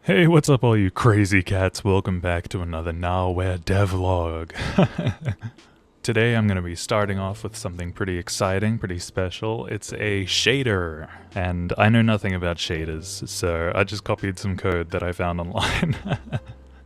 Hey, what's up all you crazy cats? Welcome back to another NahWare devlog. Today I'm going to be starting off with something pretty exciting, pretty special. It's a shader, and I know nothing about shaders, so I just copied some code that I found online.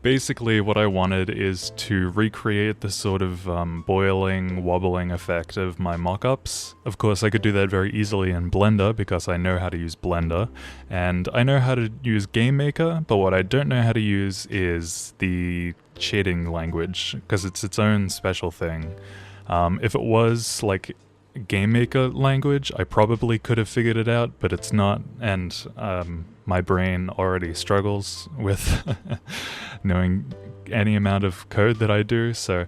Basically, what I wanted is to recreate the sort of boiling, wobbling effect of my mockups. Of course, I could do that very easily in Blender because I know how to use Blender, and I know how to use GameMaker, but what I don't know how to use is the shading language, because it's its own special thing. If it was like GameMaker language, I probably could have figured it out, but it's not, and my brain already struggles with knowing any amount of code that I do, so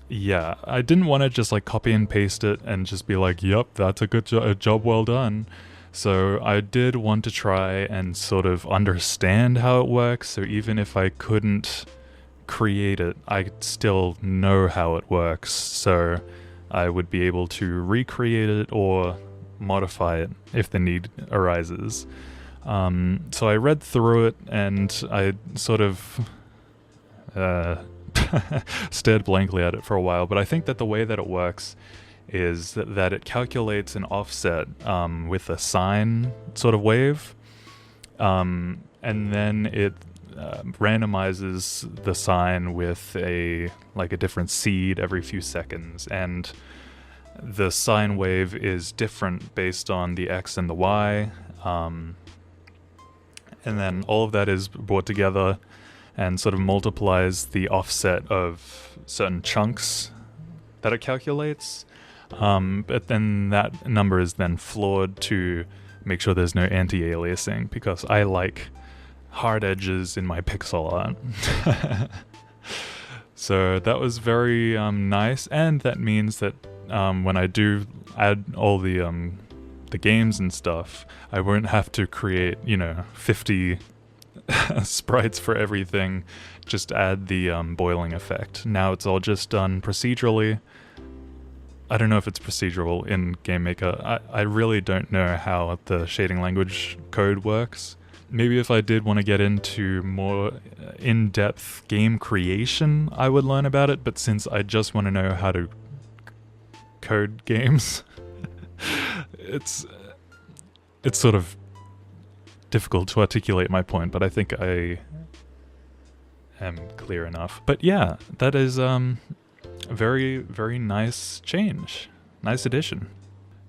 yeah, I didn't want to just like copy and paste it and just be like, yep, that's a good job well done. So I did want to try and sort of understand how it works, so even if I couldn't create it, I still know how it works, so I would be able to recreate it or modify it if the need arises. So I read through it and I sort of stared blankly at it for a while, but I think that the way that it works is that it calculates an offset with a sine sort of wave, and then it randomizes the sine with a different seed every few seconds, and the sine wave is different based on the x and the y, and then all of that is brought together and sort of multiplies the offset of certain chunks that it calculates, but then that number is then floored to make sure there's no anti-aliasing, because I like hard edges in my pixel art. So that was very nice, and that means that when I do add all the games and stuff, I won't have to create 50 sprites for everything, just add the boiling effect. Now it's all just done procedurally. I don't know if it's procedural in GameMaker. I really don't know how the shading language code works. Maybe if I did want to get into more in-depth game creation, I would learn about it, but since I just want to know how to code games, it's sort of difficult to articulate my point, but I think I am clear enough. But yeah, that is a very, very nice change. Nice addition.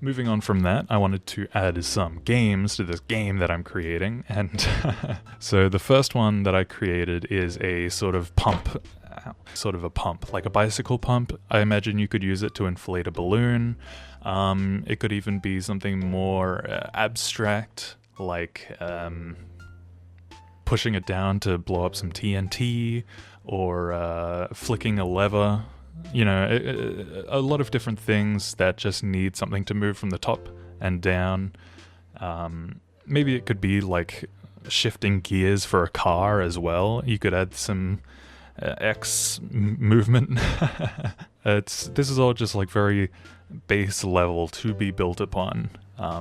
Moving on from that, I wanted to add some games to this game that I'm creating, and so the first one that I created is a sort of pump, like a bicycle pump. I imagine you could use it to inflate a balloon. It could even be something more abstract, like pushing it down to blow up some TNT, or flicking a lever. A lot of different things that just need something to move from the top and down. Maybe it could be like shifting gears for a car as well. You could add some X movement. This is all just like very base level to be built upon,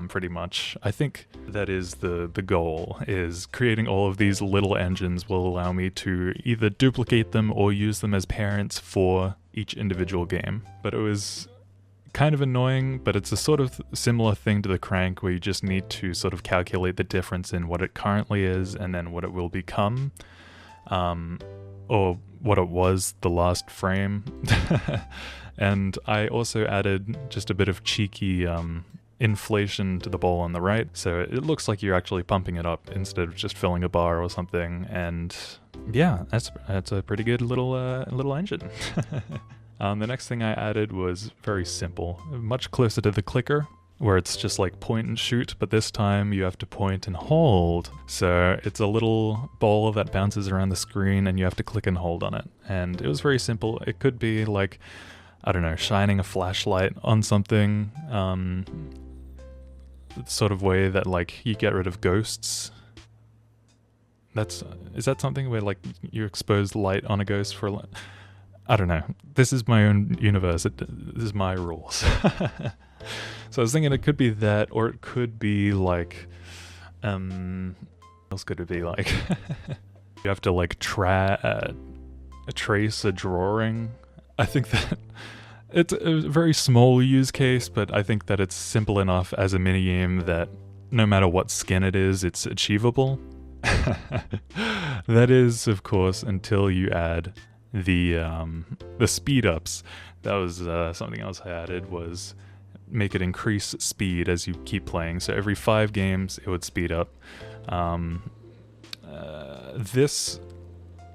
pretty much. I think that is the goal, is creating all of these little engines will allow me to either duplicate them or use them as parents for each individual game. But it was kind of annoying, but it's a sort of similar thing to the crank, where you just need to sort of calculate the difference in what it currently is and then what it will become, or what it was the last frame. And I also added just a bit of cheeky inflation to the ball on the right, so it looks like you're actually pumping it up instead of just filling a bar or something. And yeah, that's a pretty good little engine. The next thing I added was very simple, much closer to the clicker, where it's just like point and shoot, but this time you have to point and hold. So it's a little ball that bounces around the screen and you have to click and hold on it. And it was very simple. It could be like, I don't know, shining a flashlight on something, sort of way that like you get rid of ghosts. Is that something where like you expose light on a ghost for I don't know. This is my own universe. This is my rules. So I was thinking it could be that, or it could be like else could it be like? You have to like trace a drawing. I think that it's a very small use case, but I think that it's simple enough as a minigame that no matter what skin it is, it's achievable. That is, of course, until you add the speed ups. That was something else I added, was make it increase speed as you keep playing. So every 5 games, it would speed up. This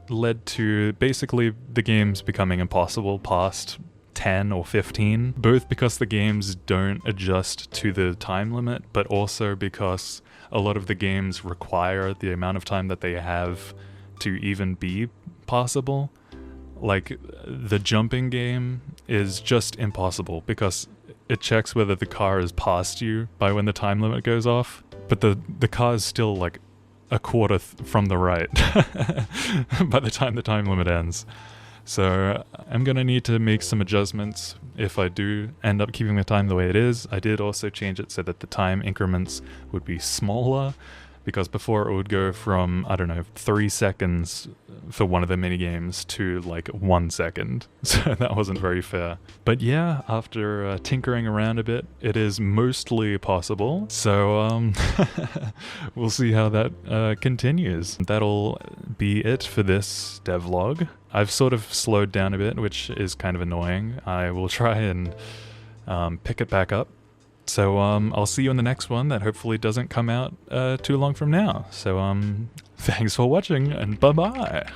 led to basically the games becoming impossible past 10 or 15, both because the games don't adjust to the time limit, but also because a lot of the games require the amount of time that they have to even be possible. Like, the jumping game is just impossible because it checks whether the car is past you by when the time limit goes off, but the car is still like a quarter from the right by the time the time limit ends. So I'm gonna need to make some adjustments if I do end up keeping the time the way it is. I did also change it so that the time increments would be smaller, because before it would go from, I don't know, 3 seconds for one of the minigames to like 1 second. So that wasn't very fair. But yeah, after tinkering around a bit, it is mostly possible. So we'll see how that continues. That'll be it for this devlog. I've sort of slowed down a bit, which is kind of annoying. I will try and pick it back up. So I'll see you in the next one that hopefully doesn't come out too long from now. So thanks for watching, and bye-bye.